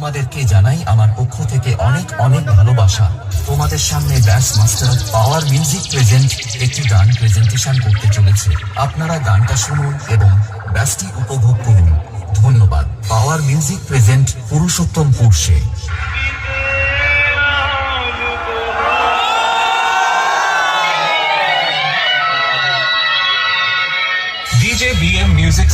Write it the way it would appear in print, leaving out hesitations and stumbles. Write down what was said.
তোমাদেরকে জানাই আমার পক্ষ থেকে অনেক অনেক ভালোবাসা। তোমাদের সামনে ব্যাস মাস্টার পাওয়ার মিউজিক প্রেজেন্ট একটি গান প্রেজেন্টেশন করতে চলেছে। আপনারা গানটা শুনুন এবং ব্যাসটি উপভোগ করুন। ধন্যবাদ। পাওয়ার মিউজিক প্রেজেন্ট পুরুষোত্তমপুর সে। DJ BM Music